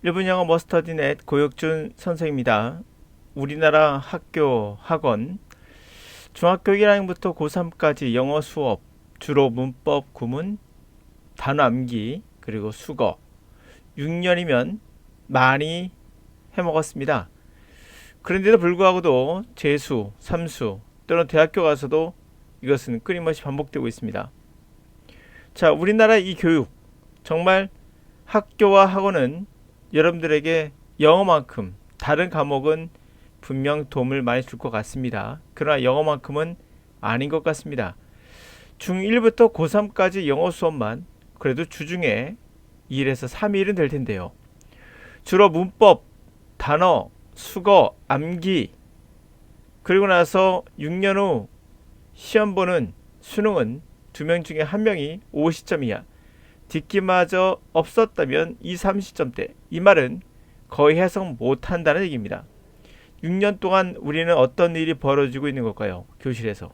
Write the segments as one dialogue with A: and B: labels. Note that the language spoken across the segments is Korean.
A: 일본 영어 머스터디넷 고혁준 선생입니다. 우리나라 학교, 학원, 중학교 1학년부터 고3까지 영어 수업, 주로 문법, 구문, 단어 암기, 그리고 수거, 6년이면 많이 해먹었습니다. 그런데도 불구하고도 재수, 삼수, 또는 대학교 가서도 이것은 끊임없이 반복되고 있습니다. 자, 우리나라 이 교육, 정말 학교와 학원은 여러분들에게 영어만큼 다른 과목은 분명 도움을 많이 줄 것 같습니다. 그러나 영어만큼은 아닌 것 같습니다. 중1부터 고3까지 영어 수업만 그래도 주중에 2일에서 3일은 될 텐데요. 주로 문법, 단어, 수거, 암기, 그리고 나서 6년 후 시험 보는 수능은 2명 중에 1명이 50점 이하, 듣기마저 없었다면 2, 30점대. 이 말은 거의 해석 못한다는 얘기입니다. 6년 동안 우리는 어떤 일이 벌어지고 있는 걸까요? 교실에서.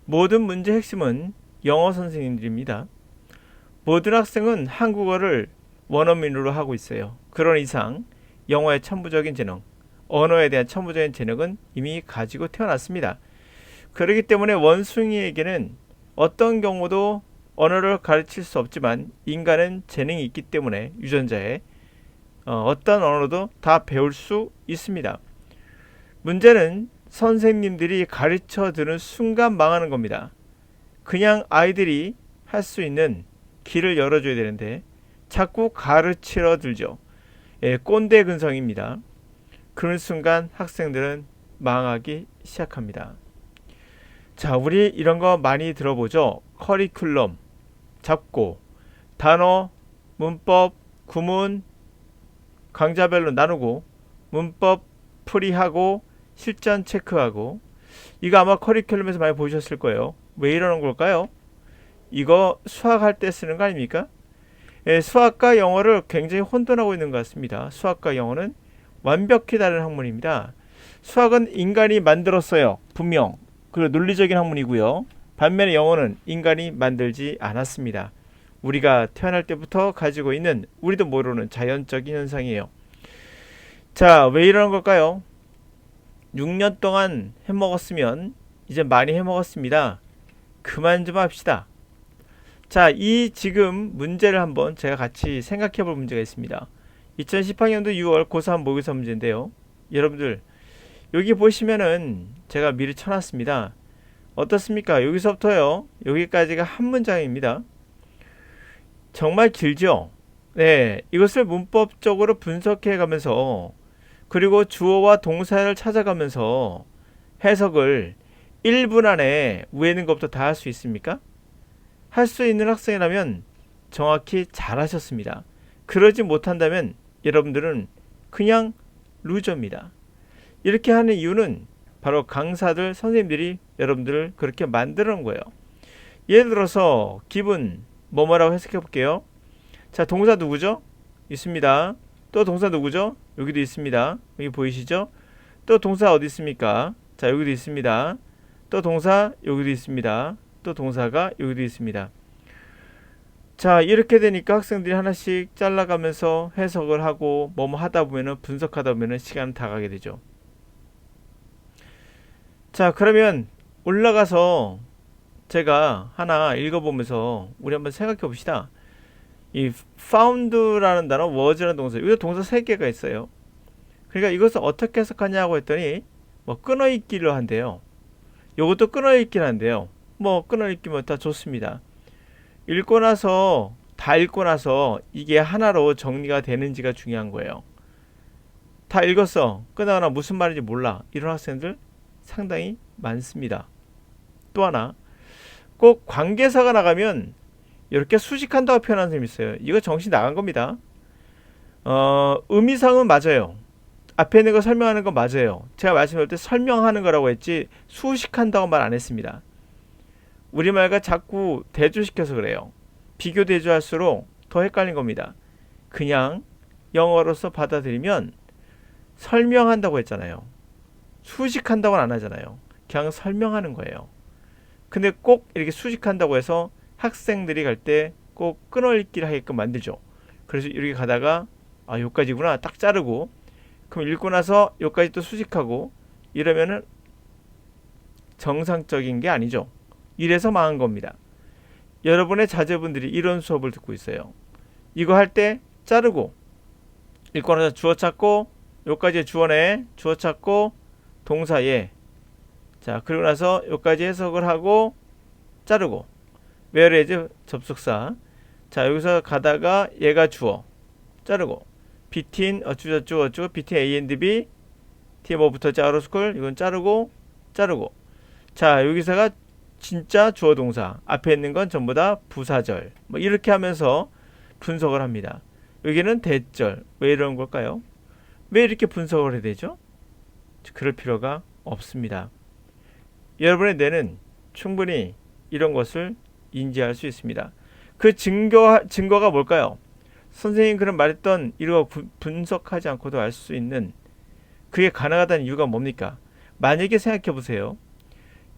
A: 모든 문제 핵심은 영어 선생님들입니다. 모든 학생은 한국어를 원어민으로 하고 있어요. 그런 이상 영어의 천부적인 재능, 언어에 대한 천부적인 재능은 이미 가지고 태어났습니다. 그렇기 때문에 원숭이에게는 어떤 경우도 언어를 가르칠 수 없지만 인간은 재능이 있기 때문에 유전자에 어떤 언어도 다 배울 수 있습니다. 문제는 선생님들이 가르쳐 드는 순간 망하는 겁니다. 그냥 아이들이 할 수 있는 길을 열어줘야 되는데 자꾸 가르치러 들죠. 예, 꼰대 근성입니다. 그런 순간 학생들은 망하기 시작합니다. 자, 우리 이런 거 많이 들어보죠. 커리큘럼 잡고 단어, 문법, 구문, 강좌별로 나누고 문법 풀이하고 실전 체크하고, 이거 아마 커리큘럼에서 많이 보셨을 거예요. 왜 이러는 걸까요? 이거 수학할 때 쓰는 거 아닙니까? 예, 수학과 영어를 굉장히 혼돈하고 있는 것 같습니다. 수학과 영어는 완벽히 다른 학문입니다. 수학은 인간이 만들었어요. 분명. 그리고 논리적인 학문이고요. 반면에 영어는 인간이 만들지 않았습니다. 우리가 태어날 때부터 가지고 있는 우리도 모르는 자연적인 현상이에요. 자, 왜 이러는 걸까요? 6년 동안 해먹었으면 이제 많이 해먹었습니다. 그만 좀 합시다. 자, 이 지금 문제를 한번 제가 같이 생각해 볼 문제가 있습니다. 2018년도 6월 고3 모의고사 문제인데요. 여러분들 여기 보시면은 제가 미리 쳐놨습니다. 어떻습니까? 여기서부터요, 여기까지가 한 문장입니다. 정말 길죠? 네, 이것을 문법적으로 분석해 가면서 그리고 주어와 동사를 찾아가면서 해석을 1분 안에 위에 있는 것부터 다 할 수 있습니까? 할 수 있는 학생이라면 정확히 잘하셨습니다. 그러지 못한다면 여러분들은 그냥 루저입니다. 이렇게 하는 이유는 바로 강사들, 선생님들이 여러분들을 그렇게 만들어 놓은 거예요. 예를 들어서 기분 뭐뭐라고 해석해 볼게요. 자, 동사 누구죠? 있습니다. 또 동사 누구죠? 여기도 있습니다. 여기 보이시죠? 또 동사 어디 있습니까? 자, 여기도 있습니다. 또 동사 여기도 있습니다. 또 동사가 여기도 있습니다. 자, 이렇게 되니까 학생들이 하나씩 잘라가면서 해석을 하고 뭐뭐 하다 보면은, 분석하다 보면은 시간 다 가게 되죠. 자, 그러면 올라가서 제가 하나 읽어보면서 우리 한번 생각해 봅시다. 이 found라는 단어, was라는 동사, 여기서 동사 3개가 있어요. 그러니까 이것을 어떻게 해석하냐고 했더니 뭐 끊어읽기를 한대요. 요것도 끊어읽기를 한대요. 뭐 끊어읽기면 다 좋습니다. 읽고 나서 다 읽고 나서 이게 하나로 정리가 되는지가 중요한 거예요. 다 읽었어. 끝나거나 무슨 말인지 몰라. 이런 학생들 상당히 많습니다. 또 하나, 꼭 관계사가 나가면 이렇게 수식한다고 표현하는 사람이 있어요. 이거 정신 나간 겁니다. 의미상은 맞아요. 앞에 있는 거 설명하는 거 맞아요. 제가 말씀드릴 때 설명하는 거라고 했지 수식한다고 말 안 했습니다. 우리말과 자꾸 대조시켜서 그래요. 비교 대조할수록 더 헷갈린 겁니다. 그냥 영어로서 받아들이면 설명한다고 했잖아요. 수식한다고는 안 하잖아요. 그냥 설명하는 거예요. 근데 꼭 이렇게 수식한다고 해서 학생들이 갈 때 꼭 끊어읽기를 하게끔 만들죠. 그래서 이렇게 가다가 아, 요까지구나. 딱 자르고. 그럼 읽고 나서 요까지 또 수식하고 이러면은 정상적인 게 아니죠. 이래서 망한 겁니다. 여러분의 자제분들이 이런 수업을 듣고 있어요. 이거 할 때 자르고 읽고 나서 주어 찾고 요까지 주어네 주어 찾고 동사에 자 그리고 나서 요까지 해석을 하고 자르고 whereas 접속사 자 여기서 가다가 얘가 주어 자르고 between 어쩌고 between A and B 뒤에 뭐 붙었지 아로스콜 이건 자르고 자 여기서가 진짜 주어 동사 앞에 있는 건 전부 다 부사절 뭐 이렇게 하면서 분석을 합니다. 여기는 대절 왜 이런 걸까요? 왜 이렇게 분석을 해야 되죠? 그럴 필요가 없습니다. 여러분의 뇌는 충분히 이런 것을 인지할 수 있습니다. 그 증거가 뭘까요? 선생님 그런 말했던 이거 분석하지 않고도 알 수 있는 그게 가능하다는 이유가 뭡니까? 만약에 생각해 보세요.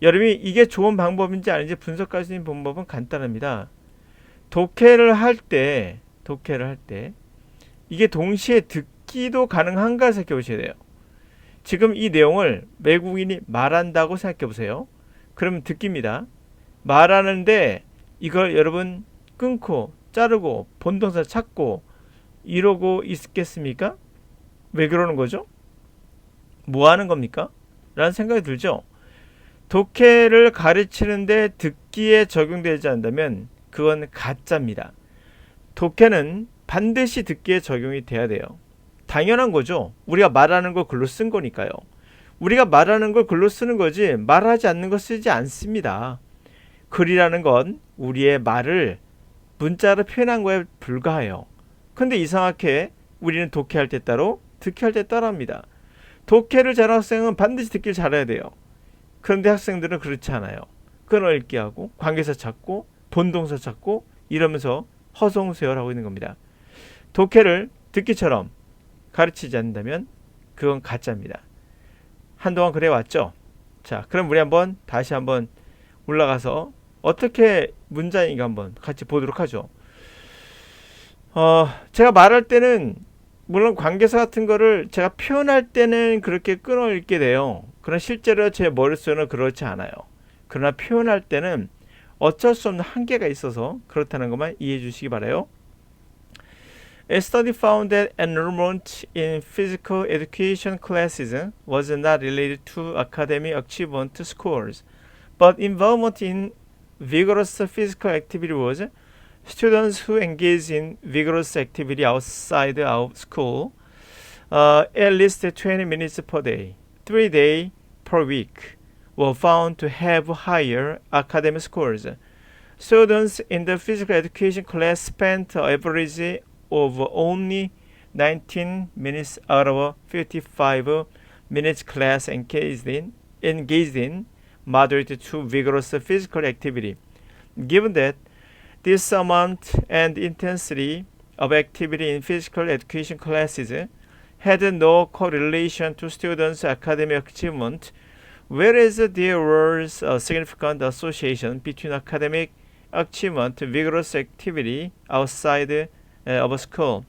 A: 여러분이 이게 좋은 방법인지 아닌지 분석할 수 있는 방법은 간단합니다. 독해를 할 때 이게 동시에 듣기도 가능한가 생각해 보셔야 돼요. 지금 이 내용을 외국인이 말한다고 생각해 보세요. 그러면 듣기입니다. 말하는데 이걸 여러분 끊고 자르고 본동사 찾고 이러고 있겠습니까? 왜 그러는 거죠? 뭐 하는 겁니까? 라는 생각이 들죠. 독해를 가르치는데 듣기에 적용되지 않는다면 그건 가짜입니다. 독해는 반드시 듣기에 적용이 돼야 돼요. 당연한 거죠. 우리가 말하는 걸 글로 쓴 거니까요. 우리가 말하는 걸 글로 쓰는 거지 말하지 않는 거 쓰지 않습니다. 글이라는 건 우리의 말을 문자로 표현한 거에 불과해요. 근데 이상하게 우리는 독해할 때 따로 듣기할 때 따로 합니다. 독해를 잘하는 학생은 반드시 듣기를 잘해야 돼요. 그런데 학생들은 그렇지 않아요. 끊어읽기 하고 관계사 찾고 본동사 찾고 이러면서 허송세월하고 있는 겁니다. 독해를 듣기처럼 가르치지 않는다면 그건 가짜입니다. 한동안 그래 왔죠? 자, 그럼 우리 다시 한번 올라가서 어떻게 문장인가 한번 같이 보도록 하죠. 제가 말할 때는 물론 관계사 같은 거를 제가 표현할 때는 그렇게 끊어 읽게 돼요. 그러나 실제로 제 머릿속에는 그렇지 않아요. 그러나 표현할 때는 어쩔 수 없는 한계가 있어서 그렇다는 것만 이해해 주시기 바라요. A study found that enrollment in physical education classes was not related to academic achievement scores, but involvement in vigorous physical activity was. Students who engage in vigorous activity outside of school at least 20 minutes per day, 3 days per week, were found to have higher academic scores. Students in the physical education class spent an average of only 19 minutes out of 55 minutes class engaged in moderate to vigorous physical activity. Given that this amount and intensity of activity in physical education classes had no correlation to students' academic achievement, whereas there was a significant association between academic achievement and vigorous activity outside of school.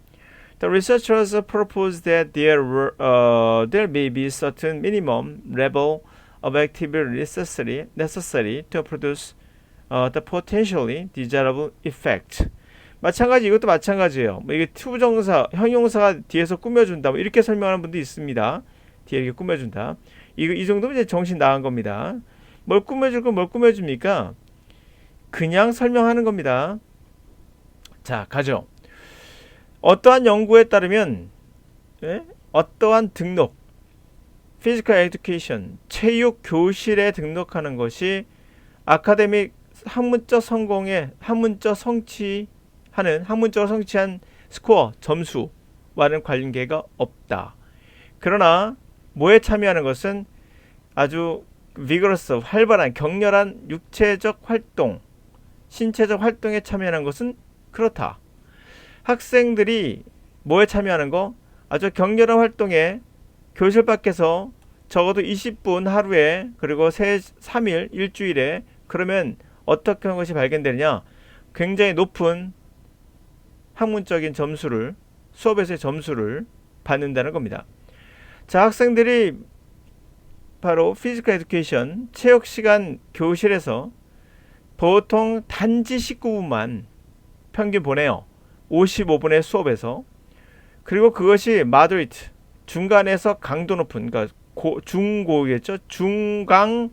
A: The researchers proposed that there may be certain minimum level of activity necessary to produce the potentially desirable effect. 이것도 마찬가지예요. 뭐 이게 투부정사, 형용사가 뒤에서 꾸며준다. 뭐 이렇게 설명하는 분도 있습니다. 뒤에 이렇게 꾸며준다. 이 정도면 이제 정신 나간 겁니다. 뭘 꾸며줄 건 뭘 꾸며줍니까? 그냥 설명하는 겁니다. 자, 가죠. 어떠한 연구에 따르면 어떠한 등록, physical education, 체육 교실에 등록하는 것이 아카데믹 학문적으로 성취한 스코어, 점수와는 관계가 없다. 그러나 뭐에 참여하는 것은 아주 vigorous, 활발한, 격렬한 육체적 활동, 신체적 활동에 참여하는 것은 그렇다. 학생들이 뭐에 참여하는 거? 아주 격렬한 활동에 교실 밖에서 적어도 20분 하루에 그리고 3일 일주일에 그러면 어떻게 한 것이 발견되느냐? 굉장히 높은 학문적인 점수를 수업에서의 점수를 받는다는 겁니다. 자, 학생들이 바로 피지컬 에듀케이션 체육 시간 교실에서 보통 단지 19분만 평균 보내요. 55분의 수업에서. 그리고 그것이 moderate, 중간에서 강도 높은, 그러니까 중고겠죠. 중강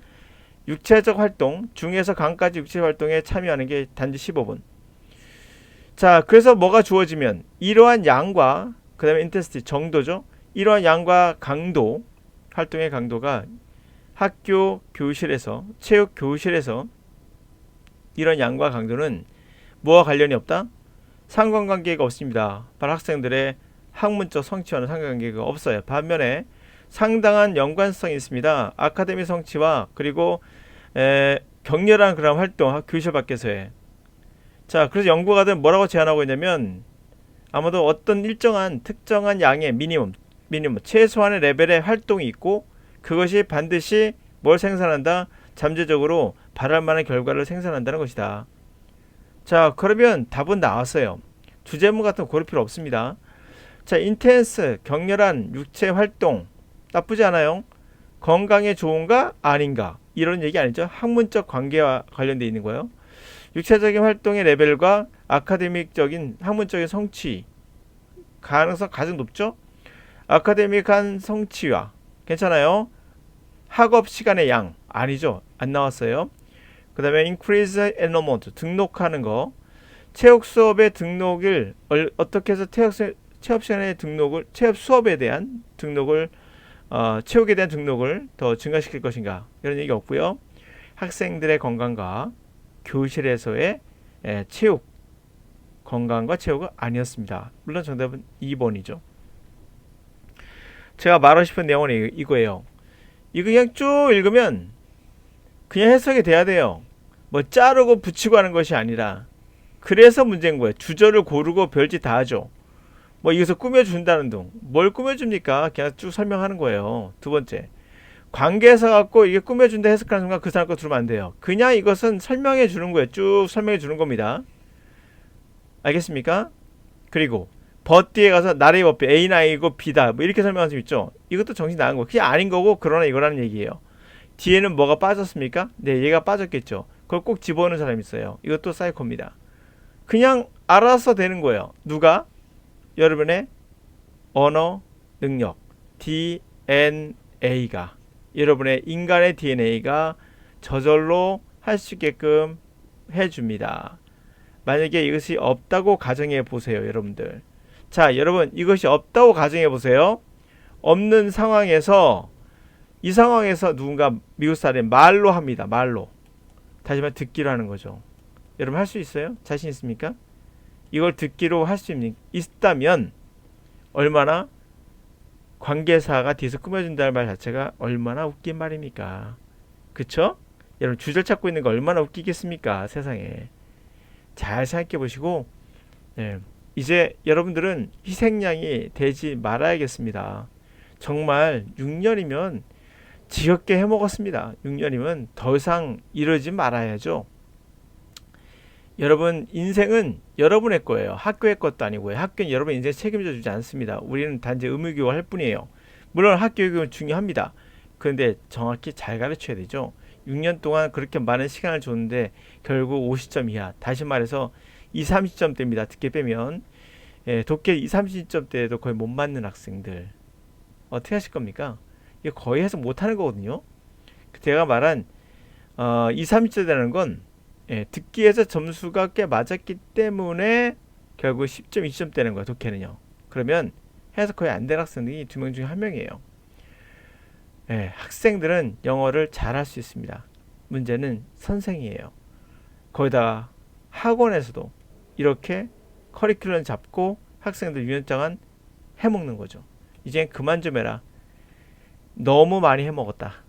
A: 육체적 활동, 중에서 강까지 육체 활동에 참여하는 게 단지 15분. 자, 그래서 뭐가 주어지면 이러한 양과 그 다음에 인텐시티, 정도죠. 이러한 양과 강도, 활동의 강도가 학교 교실에서, 체육 교실에서 이런 양과 강도는 뭐와 관련이 없다? 상관관계가 없습니다. 바로 학생들의 학문적 성취와는 상관관계가 없어요. 반면에 상당한 연관성이 있습니다. 아카데미 성취와 그리고 격렬한 그런 활동, 교실 밖에서의. 자, 그래서 연구가들 뭐라고 제안하고 있냐면 아마도 어떤 일정한 특정한 양의 미니멈 최소한의 레벨의 활동이 있고 그것이 반드시 뭘 생산한다? 잠재적으로 바랄 만한 결과를 생산한다는 것이다. 자, 그러면 답은 나왔어요. 주제문 같은 거 고를 필요 없습니다. 자, 인텐스, 격렬한 육체 활동 나쁘지 않아요. 건강에 좋은가 아닌가 이런 얘기 아니죠. 학문적 관계와 관련되어 있는 거예요. 육체적인 활동의 레벨과 아카데믹적인 학문적인 성취 가능성 가장 높죠. 아카데믹한 성취와 괜찮아요. 학업 시간의 양 아니죠. 안 나왔어요. 그 다음에 increase enrollment 등록하는 거. 체육 수업의 등록을 어떻게 해서 체육 시간의 등록을 체육 수업에 대한 등록을 체육에 대한 등록을 더 증가시킬 것인가 이런 얘기 없고요. 학생들의 건강과 교실에서의 체육 건강과 체육은 아니었습니다. 물론 정답은 2번이죠. 제가 말하고 싶은 내용은 이거예요. 이거 그냥 쭉 읽으면 그냥 해석이 돼야 돼요. 뭐 자르고 붙이고 하는 것이 아니라. 그래서 문제인 거예요. 주저를 고르고 별짓 다 하죠. 뭐 이것을 꾸며준다는 둥. 뭘 꾸며줍니까? 그냥 쭉 설명하는 거예요. 두 번째, 관계에서 갖고 이게 꾸며준다 해석하는 순간 그 사람 거 들으면 안 돼요. 그냥 이것은 설명해 주는 거예요. 쭉 설명해 주는 겁니다. 알겠습니까? 그리고 but 뒤에 가서 나의 법비 A는 A고 B다 뭐 이렇게 설명할 수 있죠. 이것도 정신 나간 거. 그게 아닌 거고 그러나 이거라는 얘기예요. 뒤에는 뭐가 빠졌습니까? 네, 얘가 빠졌겠죠. 그걸 꼭 집어넣는 사람이 있어요. 이것도 사이코입니다. 그냥 알아서 되는 거예요. 누가? 여러분의 언어 능력 DNA가 여러분의 인간의 DNA가 저절로 할 수 있게끔 해줍니다. 만약에 이것이 없다고 가정해 보세요. 여러분들. 자, 여러분 이것이 없다고 가정해 보세요. 없는 상황에서 이 상황에서 누군가 미국 사람이 말로 합니다. 말로. 다시 말해 듣기로 하는 거죠. 여러분 할 수 있어요? 자신 있습니까? 이걸 듣기로 할 수 있다면 얼마나 관계사가 뒤에서 꾸며준다는 말 자체가 얼마나 웃긴 말입니까? 그쵸? 여러분 주절 찾고 있는 거 얼마나 웃기겠습니까? 세상에. 잘 생각해 보시고 이제 여러분들은 희생양이 되지 말아야겠습니다. 정말 6년이면 지겹게 해먹었습니다. 6년이면 더 이상 이러지 말아야죠. 여러분 인생은 여러분의 거예요. 학교의 것도 아니고요. 학교는 여러분 인생 책임져 주지 않습니다. 우리는 단지 의무교육을 할 뿐이에요. 물론 학교교육은 중요합니다. 그런데 정확히 잘 가르쳐야 되죠. 6년 동안 그렇게 많은 시간을 줬는데 결국 50점 이하, 다시 말해서 20, 30점대입니다. 듣게 빼면 독해 20, 30점대에도 거의 못 맞는 학생들 어떻게 하실 겁니까? 이게 거의 해석 못하는 거거든요. 제가 말한 20, 30점대라는 건 듣기에서 점수가 꽤 맞았기 때문에 결국 10점, 20점 되는 거야. 독해는요. 그러면 해석 거의 안 된 학생들이 2명 중에 1명이에요. 학생들은 영어를 잘할 수 있습니다. 문제는 선생이에요. 거기다가 학원에서도 이렇게 커리큘럼 잡고 학생들 6년 동안 해먹는 거죠. 이젠 그만 좀 해라. 너무 많이 해먹었다.